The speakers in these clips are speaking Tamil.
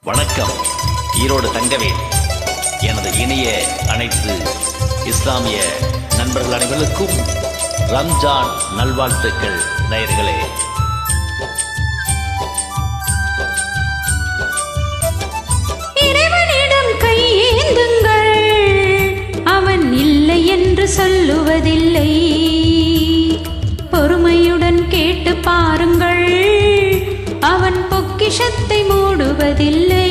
வணக்கம். ஈரோடு தங்கவேல். எனது இனிய அனைத்து இஸ்லாமிய நண்பர்கள் அனைவருக்கும் ரம்ஜான் நல்வாழ்த்துக்கள் நேயர்களே. இறைவனிடம் கையேந்துங்கள், அவன் இல்லை என்று சொல்லுவதில்லை. பொறுமையுடன் கேட்டு பாருங்கள், அவன் பொக்கிஷத்தை மூடுவதில்லை.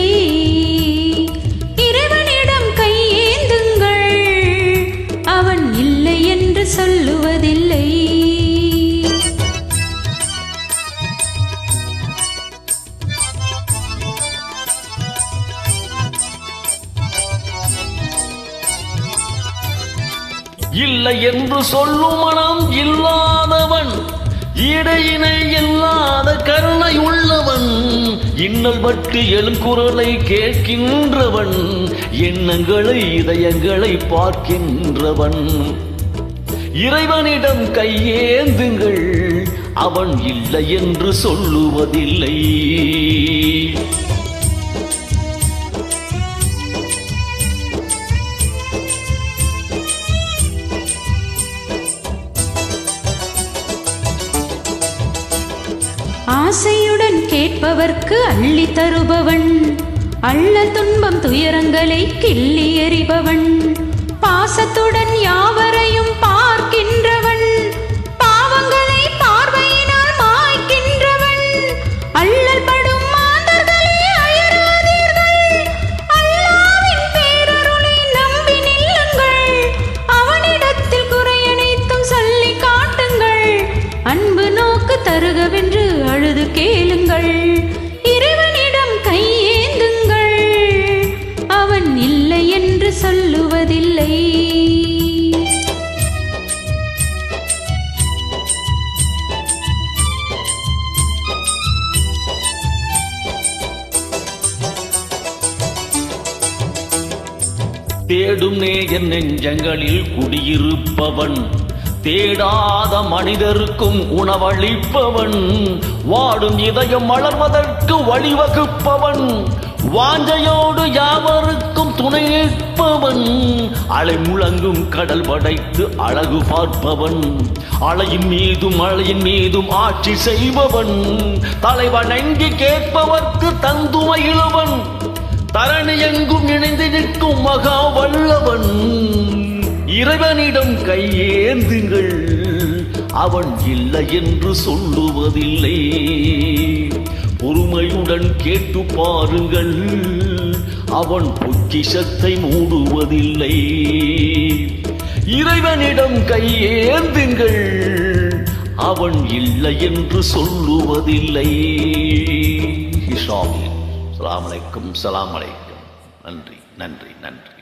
இறைவனிடம் கையேந்துங்கள், அவன் இல்லை என்று சொல்லுவதில்லை. இல்லை என்று சொல்லும் மனம் இல்லாதவன், இடையினை இல்லாத கருணை உள்ளவன், இன்னல் பட்டு எழும் குரலை கேட்கின்றவன், எண்ணங்களை இதயங்களை பார்க்கின்றவன். இறைவனிடம் கையேந்துங்கள், அவன் இல்லை என்று சொல்லுவதில்லை. ஆசையுடன் கேட்பவர்க்கு அள்ளி தருபவன், அள்ள துன்பம் துயரங்களை கிள்ளி எறிபவன், பாசத்துடன் யாவரையும் பார்க்கின்றவன், பாவங்களை பார்வையினால் மாய்க்கின்றவன், அள்ளல் படும் மாந்தர்களே அயராதீர்கள், அல்லாஹ்வின் பேரருளை நம்பி நில்லுங்கள், அவனிடத்தில் குறையனைத்தும் சொல்லி காட்டுங்கள், அன்பு நோக்கு தருகவென்று அழுது கேளுங்கள். இறைவனிடம் கையேந்துங்கள், அவன் இல்லை என்று சொல்லுவதில்லை. தேடும் நேயர் நெஞ்சங்களில் குடியிருப்பவன், தேடாத மனிதருக்கும் உணவளிப்பவன், வாடும் இதயம் மலர்வதற்கு வழிவகுப்பவன், வாஞ்சையோடு யாவருக்கும் துணை நிற்பவன், அலை முழங்கும் கடல் படைத்து அழகு பார்ப்பவன், அலையின் மீதும் ஆட்சி செய்பவன், தலைவணங்கி கேட்பவர்க்கு தந்துமையிலவன், தரணி எங்கும் இணைந்து நிற்கும் மகா வல்லவன். இறைவனிடம் கையேந்துங்கள், அவன் இல்லை என்று சொல்லுவதில்லை. பொறுமையுடன் கேட்டு பாருங்கள், அவன் பொக்கிஷத்தை மூடுவதில்லை. இறைவனிடம் கையேந்துங்கள், அவன் இல்லை என்று சொல்லுவதில்லை. அஸ்ஸலாமு அலைக்கும். நன்றி.